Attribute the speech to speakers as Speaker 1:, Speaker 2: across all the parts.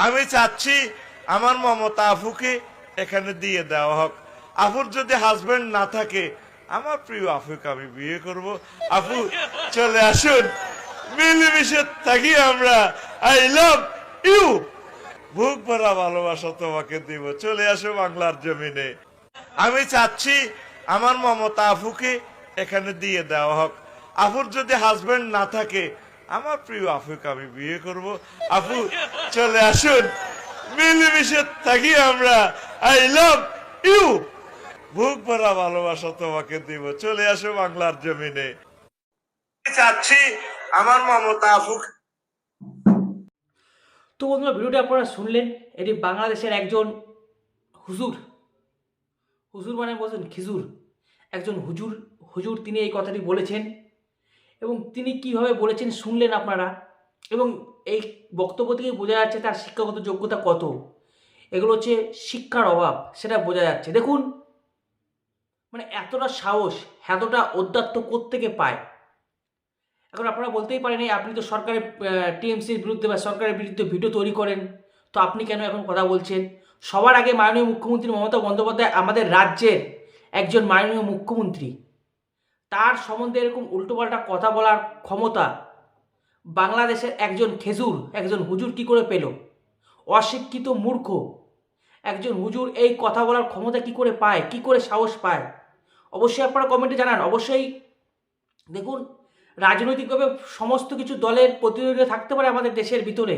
Speaker 1: আমি চাচ্ছি আমার মমতা আফুকে এখানে দিয়ে দেওয়া হোক। আফুর যদি হাজবেন্ড না থাকে, আমার প্রিয় আফুকে আমি বিয়ে করব। আফু চলে আসুন, মিলেমিশে থাকি আমরা। I love you. বুক ভরা ভালোবাসা তোমাকে দিব। চলে আসো বাংলার জমিনে। আমি চাচ্ছি আমার মমতা আফুকে এখানে দিয়ে দেওয়া হোক। আফুর যদি হাজবেন্ড না থাকে, আমার প্রিয় আফুকে আমি বিয়ে করব। আফু চলে আসুন, মিলেমিশে থাকি আমরা। I love you. বুক ভরা ভালোবাসা তোমাকে দিব। চলে আসো বাংলার জমিনে। চাচ্ছি আমার মমতা আফুকে।
Speaker 2: তো বন্ধুরা, ভিডিওটি আপনারা শুনলেন। এটি বাংলাদেশের একজন হুজুর, হুজুর মানে বলছেন খিজুর, একজন হুজুর হুজুর তিনি এই কথাটি বলেছেন এবং তিনি কিভাবে বলেছেন শুনলেন আপনারা। এবং এই বক্তব্য থেকে বোঝা যাচ্ছে তার শিক্ষাগত যোগ্যতা কত। এগুলো হচ্ছে শিক্ষার অভাব, সেটা বোঝা যাচ্ছে। দেখুন, মানে এতটা সাহস, এতটা ঔদাত্য কোত্থেকে পায়। এখন আপনারা বলতেই পারেন আপনি তো সরকারের টিএমসির বিরুদ্ধে বা সরকারের বিরুদ্ধে ভিডিও তৈরি করেন, তো আপনি কেন এখন কথা বলছেন? সবার আগে মাননীয় মুখ্যমন্ত্রী মমতা বন্দ্যোপাধ্যায় আমাদের রাজ্যের একজন মাননীয় মুখ্যমন্ত্রী, তার সম্বন্ধে এরকম উল্টোপাল্টা কথা বলার ক্ষমতা বাংলাদেশের একজন খেজুর, একজন হুজুর কি করে পেল? অশিক্ষিত মূর্খ একজন হুজুর এই কথা বলার ক্ষমতা কি করে পায়, কি করে সাহস পায়? অবশ্যই আপনারা কমেন্টে জানান। অবশ্যই দেখুন, রাজনৈতিকভাবে সমস্ত কিছু দলের প্রতিনিধিরা থাকতে পারে আমাদের দেশের ভিতরে,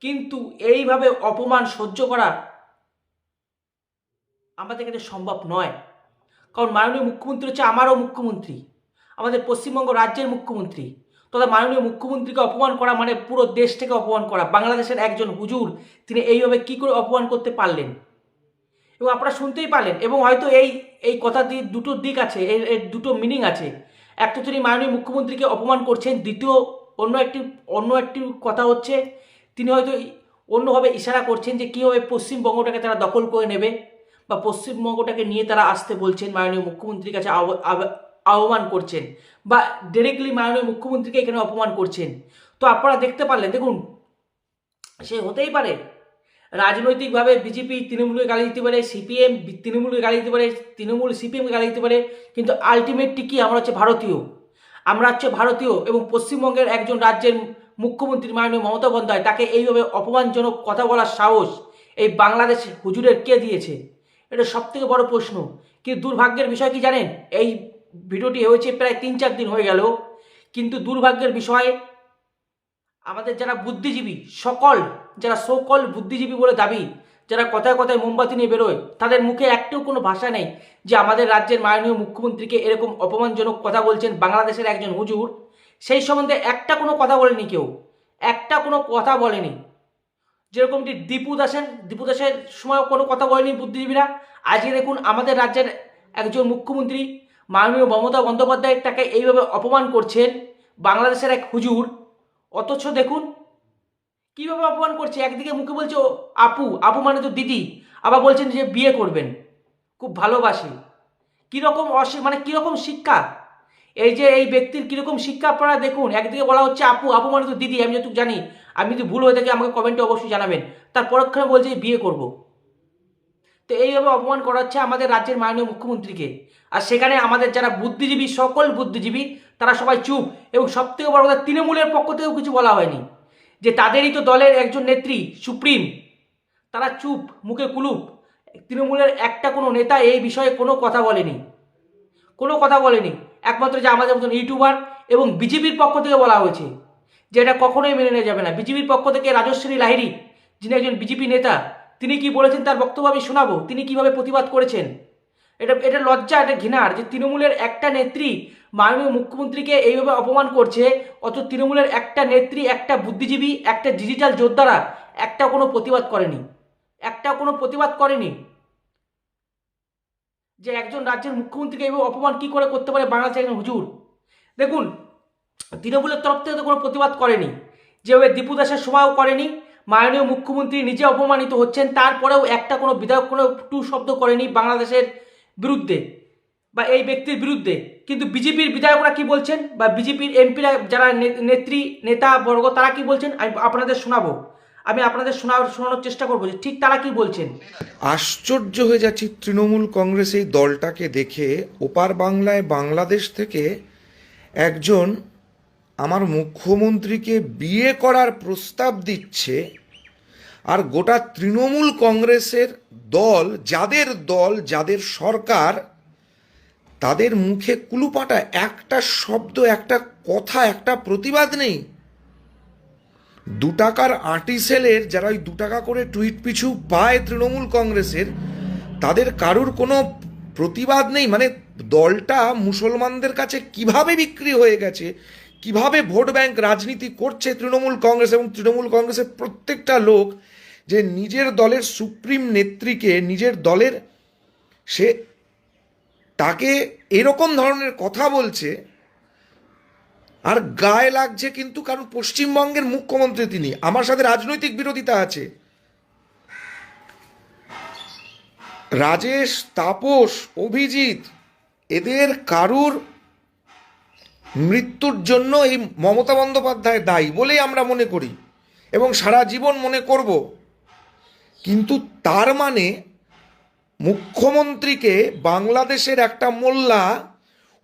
Speaker 2: কিন্তু এইভাবে অপমান সহ্য করা আমাদের কাছে সম্ভব নয়। কারণ মাননীয় মুখ্যমন্ত্রী হচ্ছে আমারও মুখ্যমন্ত্রী, আমাদের পশ্চিমবঙ্গ রাজ্যের মুখ্যমন্ত্রী। তথা মাননীয় মুখ্যমন্ত্রীকে অপমান করা মানে পুরো দেশটাকে অপমান করা। বাংলাদেশের একজন হুজুর তিনি এইভাবে কি করে অপমান করতে পারলেন? এবং আপনারা শুনতেই পারলেন। এবং হয়তো এই এই কথা দিয়ে দুটো দিক আছে, এর দুটো মিনিং আছে। একটা তিনি মাননীয় মুখ্যমন্ত্রীকে অপমান করছেন, দ্বিতীয় অন্য একটি কথা হচ্ছে তিনি হয়তো অন্যভাবে ইশারা করছেন যে কীভাবে পশ্চিমবঙ্গটাকে তারা দখল করে নেবে বা পশ্চিমবঙ্গটাকে নিয়ে তারা আসতে বলছেন, মাননীয় মুখ্যমন্ত্রীর কাছে আহ্বান করছেন বা ডিরেক্টলি মাননীয় মুখ্যমন্ত্রীকে এখানে অপমান করছেন। তো আপনারা দেখতে পারলেন। দেখুন, সে হতেই পারে রাজনৈতিকভাবে বিজেপি তৃণমূলকে গালি দিতে পারে, সিপিএম তৃণমূলকে গালি দিতে পারে, তৃণমূল সিপিএমকে গালি দিতে পারে, কিন্তু আলটিমেটলি কি আমরা হচ্ছে ভারতীয়। আমরা হচ্ছে ভারতীয় এবং পশ্চিমবঙ্গের একজন রাজ্যের মুখ্যমন্ত্রী মাননীয় মমতা বন্দ্যোপাধ্যায় তাকে এইভাবে অপমানজনক কথা বলার সাহস এই বাংলাদেশ হুজুরের কে দিয়েছে? এটা সবথেকে বড় প্রশ্ন। কিন্তু দুর্ভাগ্যের বিষয় কি জানেন? এই ভিডিওটি হয়েছে প্রায় 3-4 দিন হয়ে গেল, কিন্তু দুর্ভাগ্যের বিষয় আমাদের যারা বুদ্ধিজীবী, সকল যারা সকল বুদ্ধিজীবী বলে দাবি, যারা কথায় কথায় মোমবাতি নিয়ে বেরোয়, তাদের মুখে একটাও কোনো ভাষা নেই যে আমাদের রাজ্যের মাননীয় মুখ্যমন্ত্রীকে এরকম অপমানজনক কথা বলছেন বাংলাদেশের একজন হুজুর। সেই সম্বন্ধে একটা কোনো কথা বলেনি কেউ, একটা কোনো কথা বলেনি। যেরকম দীপু দাসের সময় কোনো কথা বলেনি বুদ্ধিজীবীরা। আজকে দেখুন আমাদের রাজ্যের একজন মুখ্যমন্ত্রী মাননীয় মমতা বন্দ্যোপাধ্যায় তাকে এইভাবে অপমান করছেন বাংলাদেশের এক হুজুর। অথচ দেখুন কীভাবে অপমান করছে। একদিকে মুখে বলছে আপু, আপু মানে তো দিদি, আবার বলছেন যে বিয়ে করবেন, খুব ভালোবাসে। কীরকম মানে কীরকম শিক্ষা? এই যে এই ব্যক্তির কীরকম শিক্ষা আপনারা দেখুন। একদিকে বলা হচ্ছে আপু, আপু মানে তো দিদি, আমি যতটুকু জানি, আমি যদি ভুল হয়ে থাকি আমাকে কমেন্টে অবশ্যই জানাবেন। তার পরক্ষণে বলছে বিয়ে করব। তো এইভাবে অপমান করা হচ্ছে আমাদের রাজ্যের মাননীয় মুখ্যমন্ত্রীকে। আর সেখানে আমাদের যারা বুদ্ধিজীবী, সকল বুদ্ধিজীবী, তারা সবাই চুপ। এবং সবথেকে বড় কথা, তৃণমূলের পক্ষ থেকেও কিছু বলা হয়নি, যে তাদেরই তো দলের একজন নেত্রী সুপ্রিম, তারা চুপ, মুখে কুলুপ। তৃণমূলের একটা কোনো নেতা এই বিষয়ে কোনো কথা বলেনি, কোনো কথা বলেনি। একমাত্র যে আমাদের মতন ইউটিউবার এবং বিজেপির পক্ষ থেকে বলা হয়েছে, যে এটা কখনোই মেনে নেওয়া যাবে না। বিজেপির পক্ষ থেকে রাজশ্রী লাহিড়ী, যিনি একজন বিজেপি নেতা, তিনি কি বলেছেন তার বক্তব্য আমি শোনাবো, তিনি কিভাবে প্রতিবাদ করেছেন। এটা লজ্জা, এটা ঘৃণার যে তৃণমূলের একটা নেত্রী মাননীয় মুখ্যমন্ত্রীকে এইভাবে অপমান করছে, অথচ তৃণমূলের একটা নেত্রী, একটা বুদ্ধিজীবী, একটা ডিজিটাল যোদ্ধারা একটা কোনো প্রতিবাদ করেনি, একটা কোনো প্রতিবাদ করেনি। যে একজন রাজ্যের মুখ্যমন্ত্রীকে এইভাবে অপমান কি করে করতে পারে বাংলাদেশের একজন হুজুর? দেখুন, তৃণমূলের তরফ থেকে তো কোনো প্রতিবাদ করেনি, যেভাবে দীপু দাসের সময়ও করেনি। মাননীয় মুখ্যমন্ত্রী নিজে অপমানিত হচ্ছেন, তারপরেও একটা কোনো বিধায়ক কোনো টু শব্দ করেনি বাংলাদেশের বিরুদ্ধে বা এই ব্যক্তির বিরুদ্ধে। কিন্তু বিজেপির বিধায়করা কি বলছেন বা বিজেপির এমপিরা যারা নেত্রী নেতা বর্গ, তারা কি বলছেন আমি আপনাদের শোনাবো। আমি আপনাদের শোনানোর চেষ্টা করবো যে ঠিক তারা কি বলছেন।
Speaker 3: আশ্চর্য হয়ে যাচ্ছি তৃণমূল কংগ্রেস এই দলটাকে দেখে। ওপার বাংলায় বাংলাদেশ থেকে একজন আমার মুখ্যমন্ত্রীকে বিয়ে করার প্রস্তাব দিচ্ছে, আর গোটা তৃণমূল কংগ্রেসের দল, যাদের সরকার, তাদের মুখে কুলুপাটা, একটা শব্দ, একটা কথা, একটা প্রতিবাদ নেই। 2 টাকার আঁটি সেলের যারা ওই 2 টাকা করে টুইট পিছু পায় তৃণমূল কংগ্রেসের, তাদের কারুর কোনো প্রতিবাদ নেই। মানে দলটা মুসলমানদের কাছে কিভাবে বিক্রি হয়ে গেছে, কিভাবে ভোট ব্যাংক রাজনীতি করছে তৃণমূল কংগ্রেস, এবং তৃণমূল কংগ্রেসের প্রত্যেকটা লোক যে নিজের দলের সুপ্রিম নেত্রীকে, নিজের দলের সে তাকে এরকম ধরনের কথা বলছে, আর গায়ে লাগছে। কিন্তু কারণ পশ্চিমবঙ্গের মুখ্যমন্ত্রী তিনি, আমার সাথে রাজনৈতিক বিরোধিতা আছে। রাজেশ, তাপস, অভিজিৎ, এদের কারুর মৃত্যুর জন্য এই মমতা বন্দ্যোপাধ্যায় দায়ী বলেই আমরা মনে করি এবং সারা জীবন মনে করব। কিন্তু তার মানে মুখ্যমন্ত্রীকে বাংলাদেশের একটা মোল্লা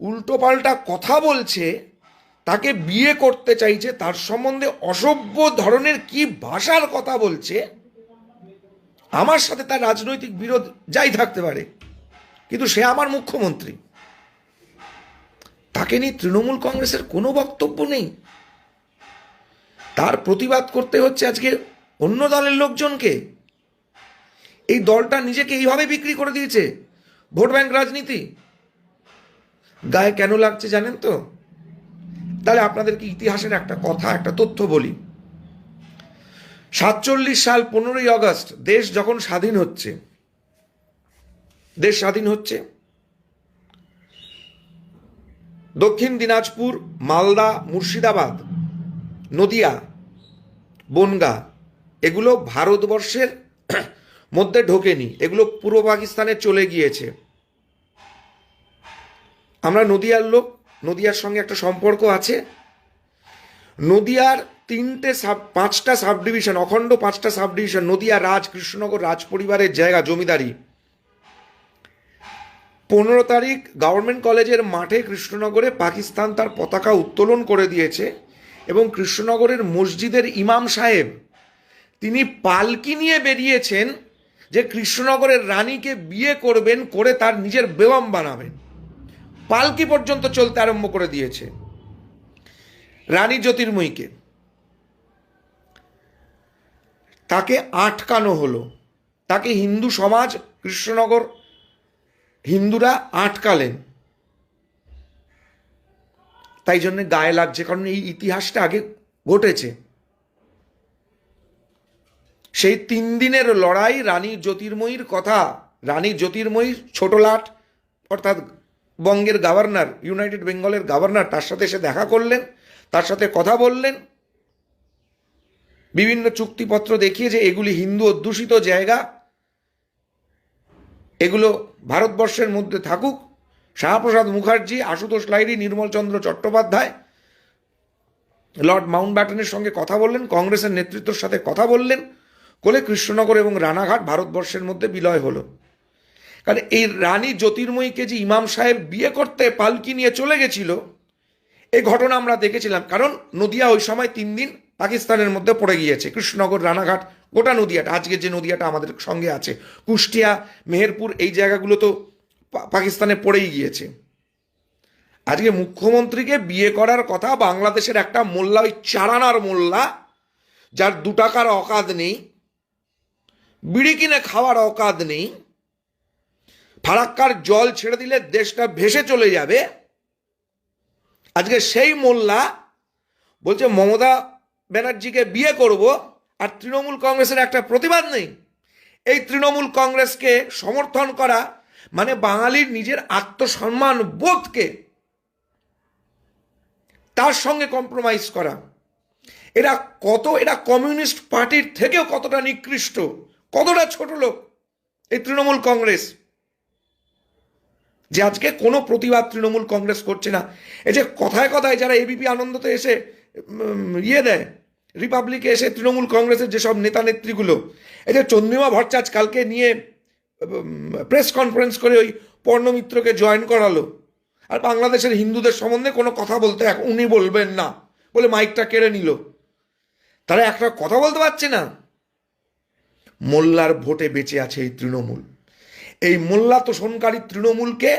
Speaker 3: উল্টোপাল্টা কথা বলছে, তাকে বিয়ে করতে চাইছে, তার সম্বন্ধে অসভ্য ধরনের কি ভাষার কথা বলছে। আমার সাথে তার রাজনৈতিক বিরোধ যাই থাকতে পারে, কিন্তু সে আমার মুখ্যমন্ত্রী। তাকে নিয়ে তৃণমূল কংগ্রেসের কোনো বক্তব্য নেই। তার প্রতিবাদ করতে হচ্ছে আজকে অন্য দলের লোকজনকে। এই দলটা নিজেকে এইভাবে বিক্রি করে দিয়েছে, ভোট ব্যাংক রাজনীতি। গায়ে কেন লাগছে জানেন তো? তাহলে আপনাদেরকে ইতিহাসের একটা কথা, একটা তথ্য বলি। 47 সাল 15ই আগস্ট দেশ যখন স্বাধীন হচ্ছে, দক্ষিণ দিনাজপুর, মালদা, মুর্শিদাবাদ, নদিয়া, বনগাঁ এগুলো ভারতবর্ষের মধ্যে ঢোকেনি, এগুলো পূর্ব পাকিস্তানে চলে গিয়েছে। আমরা নদিয়ার লোক, নদিয়ার সঙ্গে একটা সম্পর্ক আছে। নদিয়ার 5টা সাব ডিভিশন, অখণ্ড 5টা সাব ডিভিশন, নদিয়া রাজ, কৃষ্ণনগর রাজ পরিবারের জায়গা, জমিদারি। 15 তারিখ গভর্নমেন্ট কলেজের মাঠে কৃষ্ণনগরে পাকিস্তান তার পতাকা উত্তোলন করে দিয়েছে, এবং কৃষ্ণনগরের মসজিদের ইমাম সাহেব তিনি পালকি নিয়ে বেরিয়েছেন যে কৃষ্ণনগরের রানীকে বিয়ে করবেন, করে তার নিজের বেগম বানাবেন। পালকি পর্যন্ত চলতে আরম্ভ করে দিয়েছে। রানী জ্যোতির্ময়ীকে তাকে আটকানো হলো, তাকে হিন্দু সমাজ, কৃষ্ণনগর হিন্দুরা আটকালেন। তাই জন্য গায়ে লাগছে, কারণ এই ইতিহাসটা আগে ঘটেছে। সেই 3 দিনের লড়াই, রানী জ্যোতির্ময়ীর কথা, রানী জ্যোতির্ময়ী ছোট লাট অর্থাৎ বঙ্গের গভর্নর, ইউনাইটেড বেঙ্গলের গভর্নর, তার সাথে এসে দেখা করলেন, তার সাথে কথা বললেন, বিভিন্ন চুক্তিপত্র দেখিয়ে যে এগুলি হিন্দু অধ্যুষিত জায়গা, এগুলো ভারতবর্ষের মধ্যে থাকুক। শ্যামাপ্রসাদ মুখার্জি, আশুতোষ লাহিড়ী, নির্মলচন্দ্র চট্টোপাধ্যায় লর্ড মাউন্টব্যাটেনের সঙ্গে কথা বললেন, কংগ্রেসের নেতৃত্বের সাথে কথা বললেন, কোলে কৃষ্ণনগর এবং রানাঘাট ভারতবর্ষের মধ্যে বিলয় হলো। কারণ এই রানী জ্যোতির্ময়ীকে যে ইমাম সাহেব বিয়ে করতে পালকি নিয়ে চলে গেছিল, এই ঘটনা আমরা দেখেছিলাম। কারণ নদিয়া ওই সময় 3 দিন পাকিস্তানের মধ্যে পড়ে গিয়েছে, কৃষ্ণনগর, রানাঘাট, গোটা নদিয়াটা, আজকে যে নদিয়াটা আমাদের সঙ্গে আছে, কুষ্টিয়া, মেহেরপুর, এই জায়গাগুলো তো পাকিস্তানে পড়েই গিয়েছে। আজকে মুখ্যমন্ত্রীকে বিয়ে করার কথা বাংলাদেশের একটা মোল্লা, ওই চারানার মোল্লা, যার 2 টাকার অকাদ নেই, বিড়ি কিনে খাওয়ার অকাদ নেই, ফারাক্কার জল ছেড়ে দিলে দেশটা ভেসে চলে যাবে, আজকে সেই মোল্লা বলছে মমতা ব্যানার্জিকে বিয়ে করব, আর তৃণমূল কংগ্রেসের একটা প্রতিবাদ নেই। এই তৃণমূল কংগ্রেসকে সমর্থন করা মানে বাঙালির নিজের আত্মসম্মান বোধকে তার সঙ্গে কম্প্রোমাইজ করা। এরা কমিউনিস্ট পার্টির থেকেও কতটা নিকৃষ্ট, কতটা ছোট লোক এই তৃণমূল কংগ্রেস, যে আজকে কোনো প্রতিবাদ তৃণমূল কংগ্রেস করছে না। এই যে কথায় কথায় যারা এবিপি আনন্দতে এসে দেয় রিপাবলিকে এসে তৃণমূল কংগ্রেসের যেসব নেতা নেত্রীগুলো, এই যে চন্দ্রিমা ভট্টাচার্য কালকে নিয়ে প্রেস কনফারেন্স করে ওই পর্ণমিত্রকে জয়েন করালো, আর বাংলাদেশের হিন্দুদের সম্বন্ধে কোনো কথা বলতে উনি বলবেন না বলে মাইকটা কেড়ে নিল। তারা একটা কথা বলতে পারছে না। মোল্লার ভোটে বেঁচে আছে এই তৃণমূল। এই মোল্লা তোষণকারী তৃণমূলকে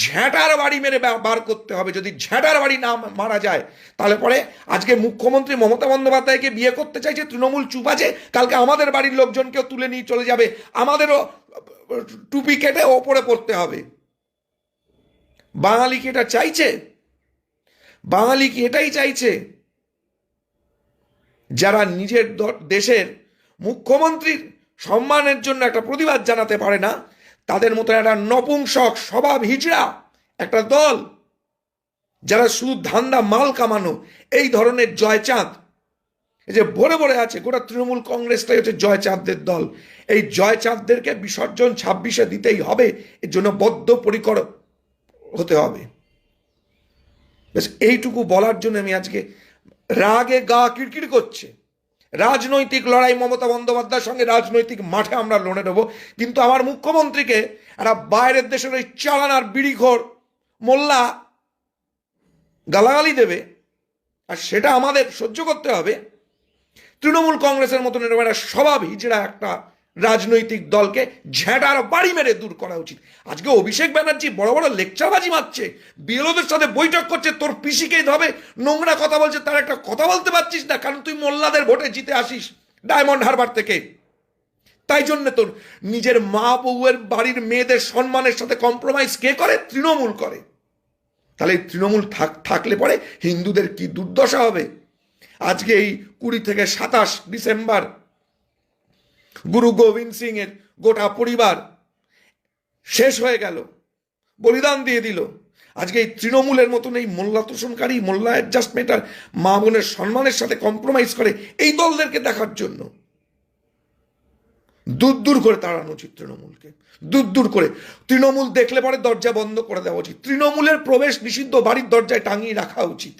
Speaker 3: ঝ্যাঁটার বাড়ি মেরে বার করতে হবে। যদি ঝ্যাঁটার বাড়ি না মারা যায়, তাহলে পরে আজকে মুখ্যমন্ত্রী মমতা বন্দ্যোপাধ্যায়কে বিয়ে করতে চাইছে তৃণমূল চুপ আছে, কালকে আমাদের বাড়ির লোকজনকেও তুলে নিয়ে চলে যাবে, আমাদেরও টুপি কেটে ওপরে পড়তে হবে। বাঙালি কি এটা চাইছে? বাঙালি কি এটাই চাইছে? যারা নিজের দেশের মুখ্যমন্ত্রীর সম্মানের জন্য একটা প্রতিবাদ জানাতে পারে না, তাদের মতো একটা নপুংসক স্বভাব হিজড়া একটা দল, যারা শুধু ধান্দা মাল কামানো, এই ধরনের জয়চাঁদ, এই যে ভরে ভরে আছে গোটা তৃণমূল কংগ্রেসটাই হচ্ছে জয়চাঁদদের দল। এই জয়চাঁদদেরকে বিসর্জন 26-এ দিতেই হবে, এর জন্য বদ্ধপরিকর হতে হবে। বেশ, এইটুকু বলার জন্য আমি আজকে রাগে গা কিরকির করছে। রাজনৈতিক লড়াই মমতা বন্দ্যোপাধ্যায়ের সঙ্গে রাজনৈতিক মাঠে আমরা লড়ে নেব, কিন্তু আমার মুখ্যমন্ত্রীকে একটা বাইরের দেশের ওই চালানার বিড়িখোর মোল্লা গালাগালি দেবে, আর সেটা আমাদের সহ্য করতে হবে। তৃণমূল কংগ্রেসের মতন এরকম একটা স্বভাব হিজড়া একটা রাজনৈতিক দলকে ঝ্যাঁটার বাড়ি মেরে দূর করা উচিত। আজকে অভিষেক ব্যানার্জি বড় বড় লেকচারবাজি মারছে, বিএলওদের সাথে বৈঠক করছে, তোর পিসিকে ধবে নোংরা কথা বলছে, তার একটা কথা বলতে পারছিস না, কারণ তুই মোল্লাদের ভোটে জিতে আসিস ডায়মন্ড হারবার থেকে। তাই জন্য তোর নিজের মা বউয়ের বাড়ির মেয়েদের সম্মানের সাথে কম্প্রোমাইজ কে করে? তৃণমূল করে। তাহলে এই তৃণমূল থাকলে পরে হিন্দুদের কি দুর্দশা হবে। আজকে এই 20 থেকে 27 ডিসেম্বর গুরু গোবিন্দ সিং এর গোটা পরিবার শেষ হয়ে গেল, বলিদান দিয়ে দিল। আজকে এই তৃণমূলের মতন এই মোল্লা তোষণকারী, মোল্লা অ্যাডজাস্টমেন্ট আর মা বোনের সম্মানের সাথে কম্প্রোমাইজ করে এই দলদেরকে দেখার জন্য দূর দূর করে তাড়ানো উচিত তৃণমূলকে। দূর দূর করে তৃণমূল দেখলে পরে দরজা বন্ধ করে দেওয়া উচিত। তৃণমূলের প্রবেশ নিষিদ্ধ বাড়ির দরজায় টাঙিয়ে রাখা উচিত।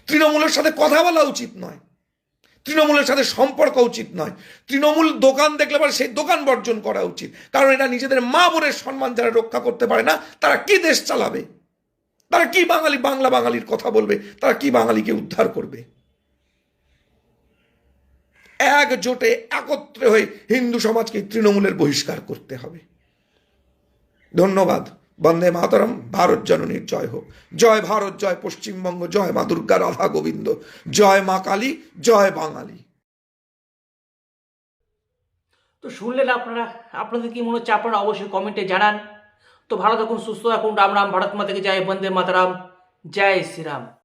Speaker 3: তৃণমূলের সাথে কথা বলা উচিত নয়, তৃণমূলের সাথে সম্পর্ক উচিত নয়। তৃণমূল দোকান দেখলে পরে সেই দোকান বর্জন করা উচিত, কারণ এটা নিজেদের মা বোনের সম্মান যারা রক্ষা করতে পারে না, তারা কি দেশ চালাবে? তারা কি বাংলা বাঙালির কথা বলবে? তারা কি বাঙালিকে উদ্ধার করবে? একজোটে একত্রে হয়ে হিন্দু সমাজকে তৃণমূলের বহিষ্কার করতে হবে। ধন্যবাদ। বন্দে মাতরম। ভারত জননীর জয় হোক। জয় ভারত, জয় পশ্চিমবঙ্গ, জয় মা দুর্গা, রাধা গোবিন্দ, জয় মা কালী, জয় বাঙালি।
Speaker 2: তো শুনলেন আপনারা, আপনাদের কি মনে হচ্ছে আপনারা অবশ্যই কমেন্টে জানান। তো ভালো থাকুন, সুস্থ থাকুন। রাম রাম, ভারত মাতা কি জয়, বন্দে মাতরম, জয় শ্রীরাম।